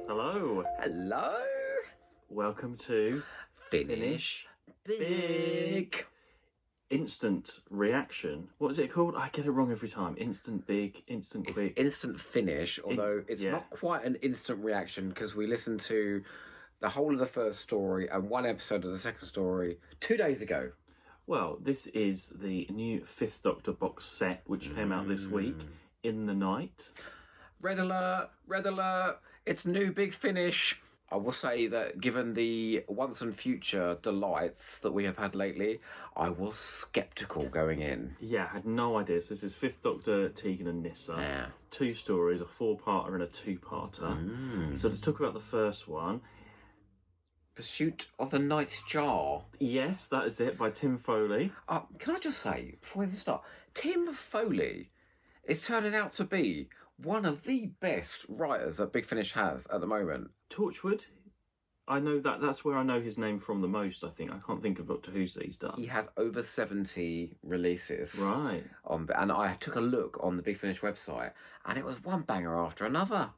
Hello. Hello. Welcome to Finish Big. Instant Reaction. What is it called? I get it wrong every time. Instant Big, Instant Quick. It's instant finish, although it's not quite an instant reaction because we listened to the whole of the first story and one episode of the second story 2 days ago. Well, this is the new Fifth Doctor box set, which came out this week, In the Night. Red alert, it's new Big Finish. I will say that given the once and future delights that we have had lately, I was sceptical going in. Yeah, I had no idea. So this is Fifth Doctor, Tegan and Nyssa. Yeah. 2 stories, a 4-parter and a 2-parter. So let's talk about the first one. Pursuit of the Night Jar. Yes, that is it, by Tim Foley. Can I just say, before we even start, Tim Foley is turning out to be one of the best writers that Big Finish has at the moment. Torchwood, I know that's where I know his name from the most, I think. I can't think of Doctor Who's that he's done. He has over 70 releases. Right. And I took a look on the Big Finish website, and it was one banger after another.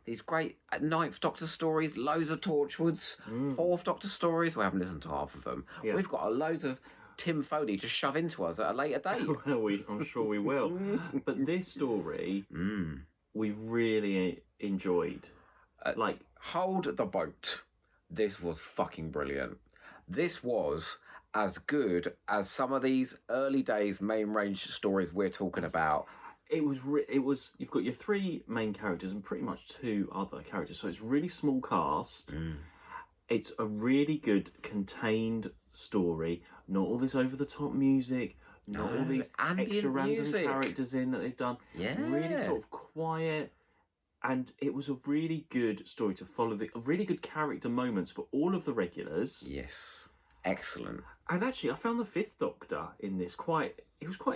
These great 9th Doctor stories, loads of Torchwoods, 4th Doctor stories. We haven't listened to half of them. Yeah. We've got loads of Tim Foley to shove into us at a later date. Well, I'm sure we will. But this story, we really enjoyed. Hold the boat. This was fucking brilliant. This was as good as some of these early days main range stories we're talking about. It was. You've got your 3 main characters and pretty much 2 other characters, so it's a really small cast. It's a really good contained story. Not all this over the top music. Not all these extra random characters in that they've done. Yeah, really sort of quiet. And it was a really good story to follow. A really good character moments for all of the regulars. Yes, excellent. And actually, I found the 5th Doctor in this quite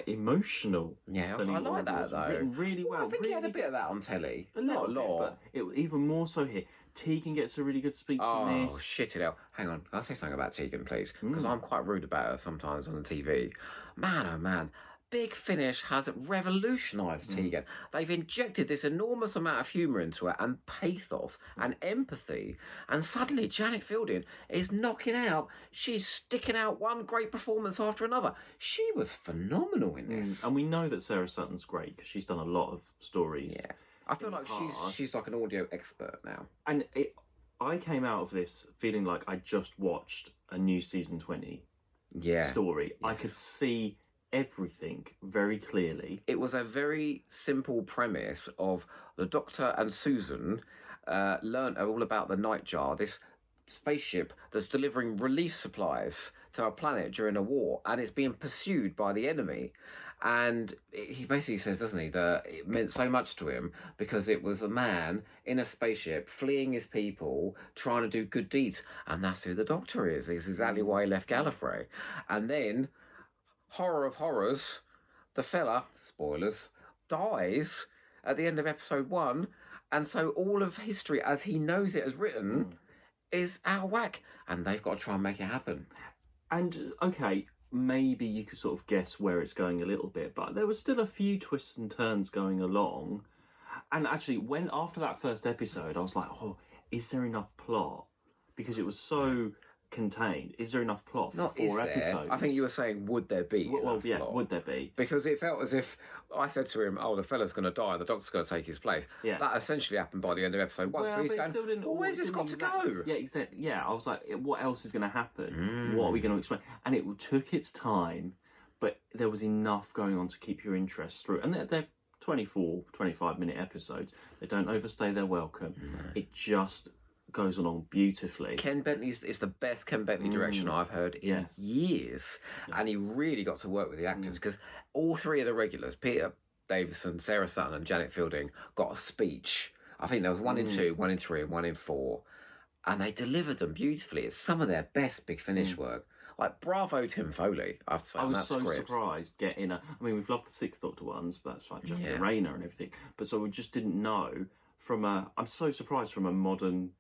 emotional. Yeah, I like that though. Written really well. I think he had a bit of that on telly. Not a lot. But even more so here. Tegan gets a really good speech in this. Oh, shit it out. Hang on, can I say something about Tegan, please? Because I'm quite rude about her sometimes on the TV. Man, oh man. Big Finish has revolutionised Tegan. They've injected this enormous amount of humour into her and pathos and empathy. And suddenly Janet Fielding is knocking out. She's sticking out one great performance after another. She was phenomenal in this. And we know that Sarah Sutton's great because she's done a lot of stories. Yeah. I feel like she's like an audio expert now. And I came out of this feeling like I just watched a new season 20 story. Yes. I could see everything very clearly. It was a very simple premise of the Doctor and Susan learnt all about the Nightjar, this spaceship that's delivering relief supplies to a planet during a war, and it's being pursued by the enemy. And he basically says, doesn't he, that it meant so much to him because it was a man in a spaceship fleeing his people, trying to do good deeds, and that's who the Doctor is. It's exactly why he left Gallifrey. And then, horror of horrors, the fella, spoilers, dies at the end of episode 1, and so all of history as he knows it as written is out of whack, and they've got to try and make it happen. And okay, maybe you could sort of guess where it's going a little bit, but there was still a few twists and turns going along. And actually, after that first episode, I was like, oh, is there enough plot? Because it was so contained. Is there enough plot for 4 episodes? I think you were saying, would there be enough plot? Would there be? Because it felt as if I said to him, oh, the fella's going to die, the Doctor's going to take his place. Yeah. That essentially happened by the end of episode 1. So he's going, where's this got to go? Yeah, exactly. Yeah, I was like, what else is going to happen? What are we going to explain? And it took its time, but there was enough going on to keep your interest through. And they're 24, 25-minute episodes. They don't overstay their welcome. It just goes along beautifully. Ken Bentley's is the best Ken Bentley direction I've heard in years. Yeah. And he really got to work with the actors because all 3 of the regulars, Peter Davison, Sarah Sutton and Janet Fielding, got a speech. I think there was 1 in 2, 1 in 3 and 1 in 4. And they delivered them beautifully. It's some of their best Big Finish work. Like, bravo Tim Foley, I have to say. I was so surprised getting we've loved the 6th Doctor ones, but that's like Jackie Rayner and everything. But so we just didn't know I'm so surprised from a modern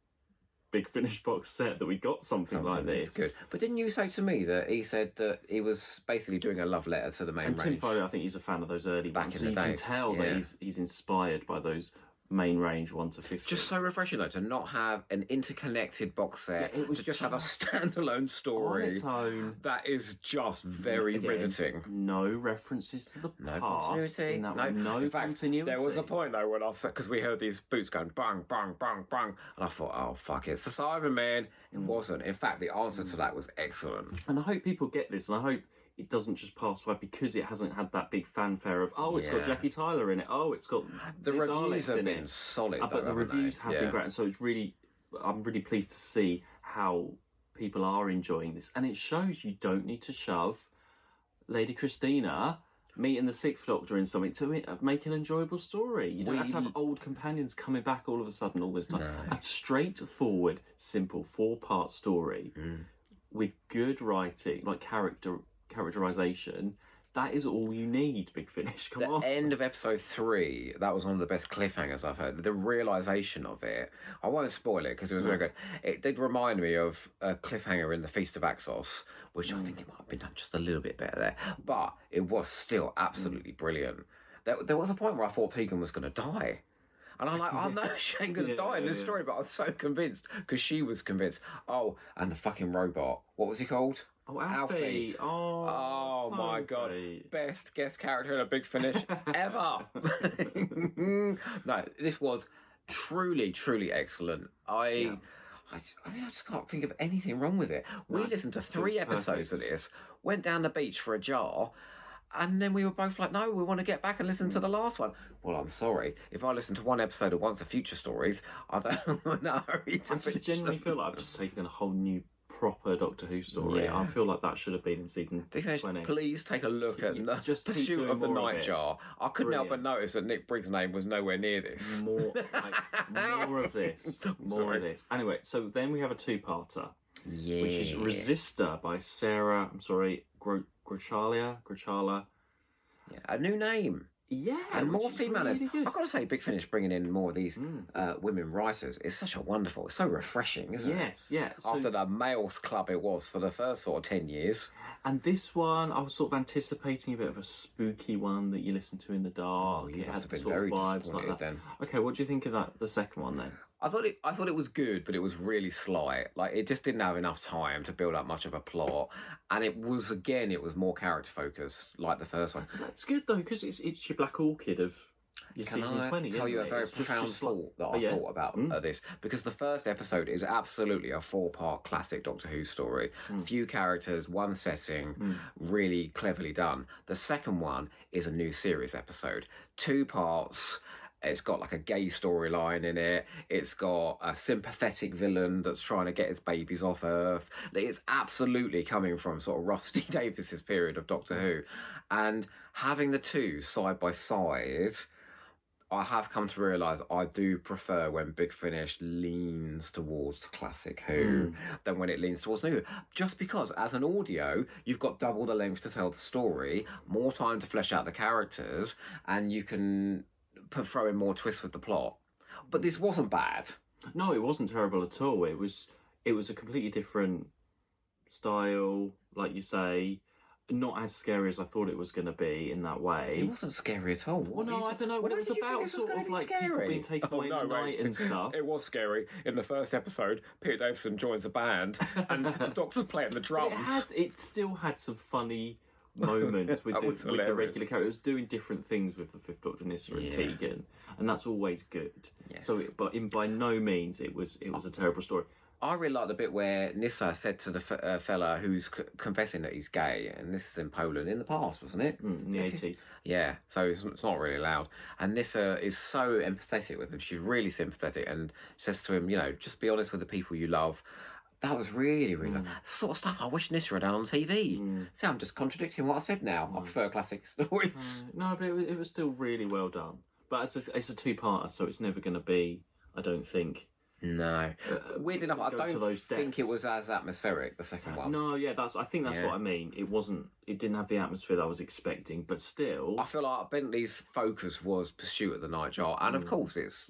Big Finish box set that we got something like this. Good. But didn't you say to me that he said that he was basically doing a love letter to the main range? And Tim Foley, I think he's a fan of those early ones. So you can tell that he's inspired by those main range 1 to 50. Just so refreshing though to not have an interconnected box set. Yeah, it was to just have a standalone story on its own. that is just very Again, riveting. No references to the No past. continuity. In that one. No in fact, continuity. there was a point though when because we heard these boots going bang, bang, bang, bang, and I thought, oh fuck it, it's the Cyberman. It wasn't. In fact, the answer to that was excellent. And I hope people get this, and I hope it doesn't just pass by because it hasn't had that big fanfare of, oh, it's got Jackie Tyler in it, oh, it's got the reviews have in been it. solid, But the reviews have been great, and so I'm really pleased to see how people are enjoying this, and it shows you don't need to shove Lady Christina meeting the Sixth Doctor in something to make an enjoyable story. You don't have to have old companions coming back all of a sudden all this time. No. A straightforward, simple 4-part story with good writing, like characterization. That is all you need, Big Finish. Come on. The end of episode 3, that was one of the best cliffhangers I've heard. The realisation of it, I won't spoil it because it was very good. It did remind me of a cliffhanger in the Feast of Axos, which I think it might have been done just a little bit better there. But it was still absolutely brilliant. There was a point where I thought Tegan was going to die. And I'm like, oh no, she ain't going to die in this story. But I was so convinced because she was convinced. Oh, and the fucking robot. What was he called? Oh, Alfie. Oh so my God. great. Best guest character in a Big Finish ever. No, this was truly, truly excellent. I just can't think of anything wrong with it. We listened to 3 episodes of this, went down the beach for a jar, and then we were both like, no, we want to get back and listen to the last one. Well, I'm sorry. If I listen to one episode of Once a Future Stories, I don't know. I just genuinely feel like I've just taken a whole new proper Doctor Who story. Yeah. I feel like that should have been in season 20. Please take a look at the Pursuit of the Nightjar. I couldn't help but notice that Nick Briggs' name was nowhere near this. More of this. More of this. Anyway, so then we have a 2-parter. Yeah. Which is Resistor by Sarah, Grachala. Yeah, a new name. Yeah, and more females. Really I've got to say, Big Finish bringing in more of these women writers is such a wonderful, it's so refreshing, isn't it? Yes, yeah. So, after the males club it was for the first sort of 10 years. And this one, I was sort of anticipating a bit of a spooky one that you listen to in the dark. Oh, you it must had have been sort very of vibes disappointed like that. then. Okay, what do you think of that? The second one then? I thought it was good, but it was really slight. Like it just didn't have enough time to build up much of a plot, and it was more character focused, like the first one. That's good though, because it's your Black Orchid of your season 20. Tell you a very profound thought that I thought about this, because the first episode is absolutely a 4-part classic Doctor Who story. Few characters, one setting, really cleverly done. The second one is a new series episode, 2 parts. It's got like a gay storyline in it. It's got a sympathetic villain that's trying to get his babies off Earth. It's absolutely coming from sort of Rusty Davis's period of Doctor Who. And having the 2 side by side, I have come to realise I do prefer when Big Finish leans towards classic Who than when it leans towards new. Just because as an audio, you've got double the length to tell the story, more time to flesh out the characters, and you can throw in more twists with the plot. But this wasn't bad. No, it wasn't terrible at all. It was a completely different style, like you say, not as scary as I thought it was going to be in that way. It wasn't scary at all. Well, no, I don't know. When it was about sort of like people being taken away in the night and stuff. It was scary. In the first episode, Peter Davison joins a band and the Doctor's playing the drums. It still had some funny moments with the regular characters. It was doing different things with the Fifth Doctor, Nyssa and Tegan, and that's always good. Yes. So, by no means it was a terrible story. I really like the bit where Nyssa said to the fella who's confessing that he's gay, and this is in Poland in the past, wasn't it? In the 80s. Yeah, so it's not really loud. And Nyssa is so empathetic with him. She's really sympathetic and says to him, just be honest with the people you love. That was really, really the sort of stuff I wish Nyssa had done on TV. See, I'm just contradicting what I said now. I prefer classic stories. No, but it was still really well done. But it's a 2-parter, so it's never going to be, I don't think. No. Weird enough, I don't think it was as atmospheric, the second one. No, yeah, I think that's what I mean. It didn't have the atmosphere that I was expecting, but still... I feel like Bentley's focus was Pursuit of the Nightjar, and of course it's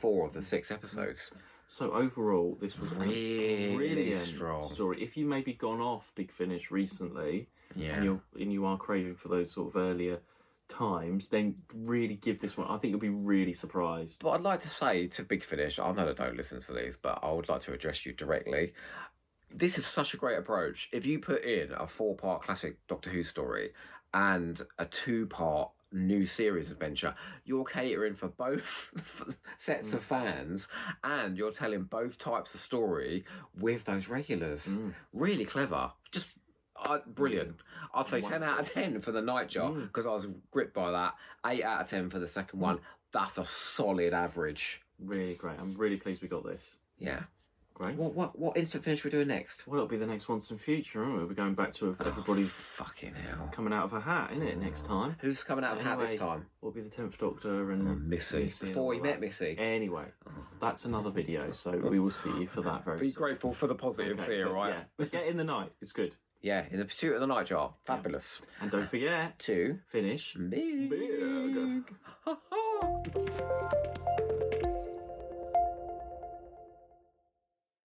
4 of the 6 episodes. So overall, this was really a brilliant strong story. If you maybe gone off Big Finish recently, and you are craving for those sort of earlier times, then really give this one. I think you'll be really surprised. But I'd like to say to Big Finish, I know they don't listen to these, but I would like to address you directly. This is such a great approach. If you put in a 4-part classic Doctor Who story and a 2-part new series adventure, you're catering for both sets of fans, and you're telling both types of story with those regulars. Really clever. Just brilliant. I'd say 10 out of 10 for the Nightjar, because I was gripped by that. 8 out of 10 for the second one. That's a solid average. Really great. I'm really pleased we got this. Yeah. Great. What instant finish are we doing next? Well, it'll be the next Once in Future, aren't we? We're going back to everybody's fucking hell coming out of a hat, isn't it, next time? Who's coming out of a hat this time? Will be the 10th Doctor and Missy. Before we met Missy. Anyway, that's another video, so we will see you for that very soon. Be grateful for the positives here, right? Yeah, but get in the night. It's good. Yeah, in the pursuit of the Nightjar. Fabulous. And don't forget to finish big.